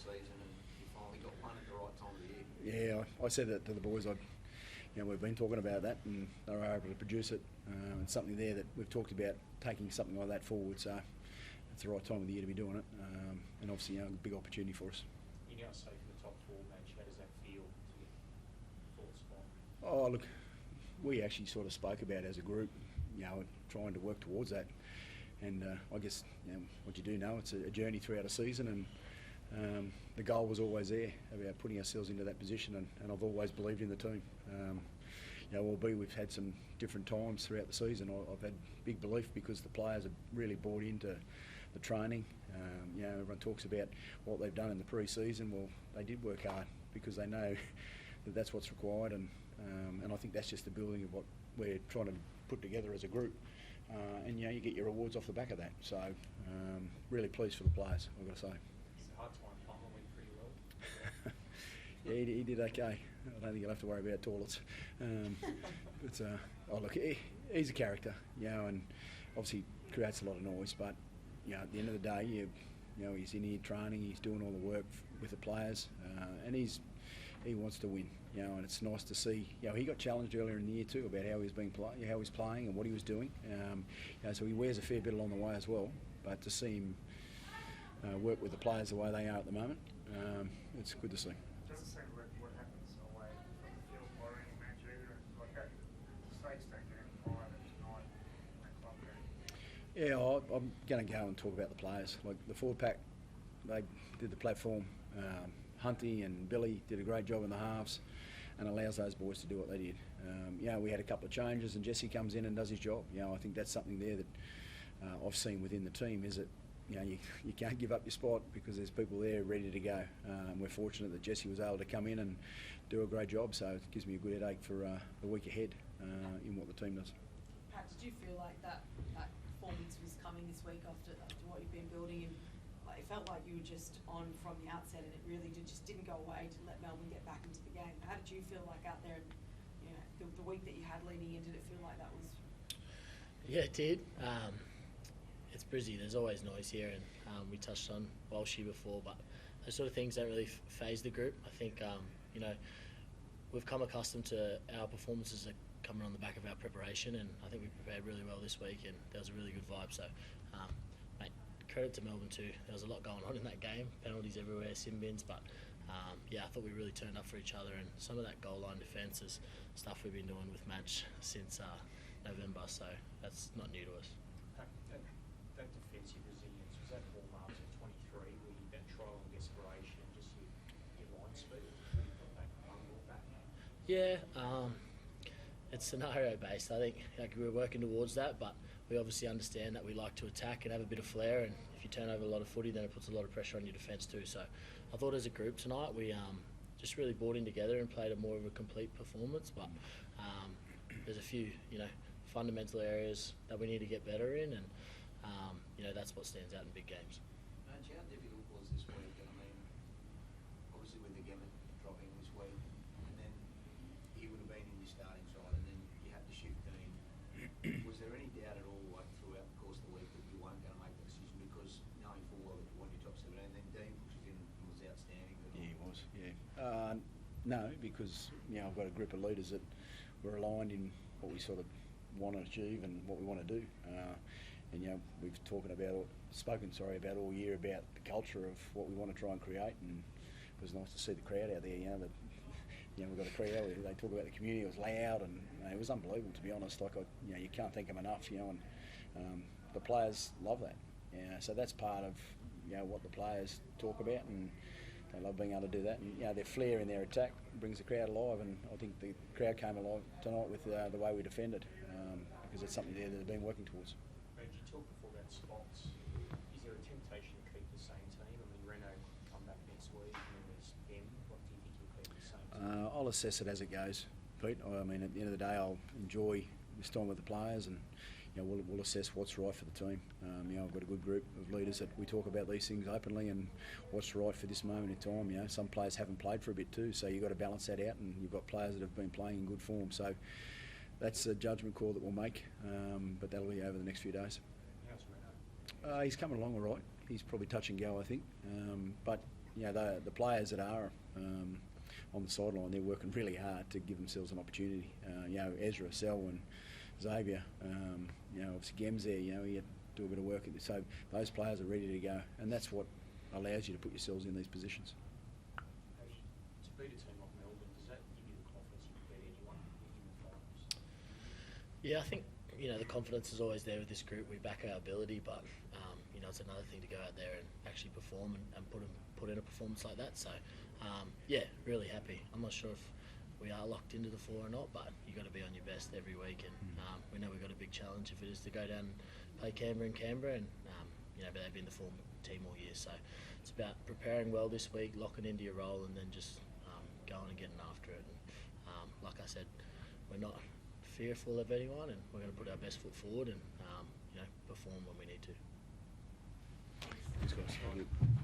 season and you finally got one at the right time of the year. Yeah, I said that to the boys. We've been talking about that, and they were able to produce it. It's something there that we've talked about taking something like that forward. So it's the right time of the year to be doing it, and obviously, a big opportunity for us. You're now safe in the top four, Madge. How does that feel to get fourth spot? Oh, look, we actually sort of spoke about as a group, trying to work towards that. And I guess what you do know, it's a journey throughout a season, and the goal was always there about putting ourselves into that position. And I've always believed in the team. Albeit we've had some different times throughout the season, I've had big belief because the players have really bought into the training. Everyone talks about what they've done in the pre-season. Well, they did work hard because they know that that's what's required, and I think that's just the building of what we're trying to put together as a group. And you get your rewards off the back of that. So really pleased for the players, I've got to say. It's a hard time. Palmer went pretty well. Yeah, he did okay. I don't think he'll have to worry about toilets. Look, he's a character, and obviously creates a lot of noise. But at the end of the day, he's in here training. He's doing all the work with the players, and he wants to win. And it's nice to see. He got challenged earlier in the year too about how he was playing and what he was doing. So he wears a fair bit along the way as well. But to see him work with the players the way they are at the moment, it's good to see. Doesn't seem like what happens away from the field or any match either. Like that, the states don't get any quieter tonight in that club game. Yeah, I'm going to go and talk about the players. Like the forward pack, they did the platform. Hunty and Billy did a great job in the halves, and allows those boys to do what they did. We had a couple of changes, and Jesse comes in and does his job. I think that's something there that I've seen within the team is that you can't give up your spot because there's people there ready to go. We're fortunate that Jesse was able to come in and do a great job, so it gives me a good headache for the week ahead in what the team does. Pat, did you feel like that performance was coming this week after what you've been building? And it felt like you were just on from the outset, and it really just didn't go away to let Melbourne get back into the game. How did you feel like out there? And the week that you had leading in, did it feel like that was? Yeah, it did. It's Brizzy. There's always noise here, and we touched on Walshy before, but those sort of things don't really phase the group. I think we've come accustomed to our performances that coming on the back of our preparation, and I think we prepared really well this week, and there was a really good vibe. So, mate, credit to Melbourne too. There was a lot going on in that game, penalties everywhere, sin bins, but I thought we really turned up for each other, and some of that goal line defence is stuff we've been doing with Madge since November, so that's not new to us. That defensive resilience, was that hallmarks of 23, where you that trial and desperation and just your line speed? Yeah, it's scenario based. I think we're working towards that, but we obviously understand that we like to attack and have a bit of flair, and if you turn over a lot of footy, then it puts a lot of pressure on your defence too. So I thought as a group tonight we just really bought in together and played a more of a complete performance, but there's a few fundamental areas that we need to get better in, and that's what stands out in big games. Madge, how difficult was this week? I mean, obviously with the Gehemat dropping this week, and then he would have been in your starting side, and then you had to shift Dean. Was there any doubt at all, like throughout the course of the week, that you weren't going to make the decision because knowing full well that you won your top 17, and then Dean pushes in and was outstanding? Yeah, he was. Yeah. No, because I've got a group of leaders that were aligned in what we sort of want to achieve and what we want to do. And we've spoken about all year about the culture of what we want to try and create, and it was nice to see the crowd out there. We've got a crowd. They talk about the community. It was loud, and it was unbelievable, to be honest. You can't thank them enough. And the players love that. So that's part of what the players talk about, and they love being able to do that. And their flair in their attack brings the crowd alive, and I think the crowd came alive tonight with the way we defended, because it's something there that they've been working towards. You talked before about spots. Is there a temptation to keep the same team? I mean, Renault come back next week, and then there's them. What do you think you'll keep the same team? I'll assess it as it goes, Pete. I mean, at the end of the day, I'll enjoy this time with the players, and we'll assess what's right for the team. I've got a good group of leaders that we talk about these things openly and what's right for this moment in time. Some players haven't played for a bit too, so you've got to balance that out, and you've got players that have been playing in good form. So that's a judgment call that we'll make, but that'll be over the next few days. How's Renault? He's coming along all right. He's probably touch and go, I think. But the players that are on the sideline, they're working really hard to give themselves an opportunity. Ezra, Selwyn, Xavier, obviously Gem's there. He had to do a bit of work at this. So those players are ready to go, and that's what allows you to put yourselves in these positions. To beat a team like Melbourne, does that give you the confidence you can beat anyone in the finals? Yeah, I think the confidence is always there with this group. We back our ability, but it's another thing to go out there and actually perform and put in a performance like that. So really happy. I'm not sure if we are locked into the 4 or not, but you got to be on your best every week, and we know we've got a big challenge if it is to go down and play Canberra, and but they've been the form team all year. So it's about preparing well this week, locking into your role, and then just going and getting after it. And like I said, we're not fearful of anyone, and we're going to put our best foot forward and perform when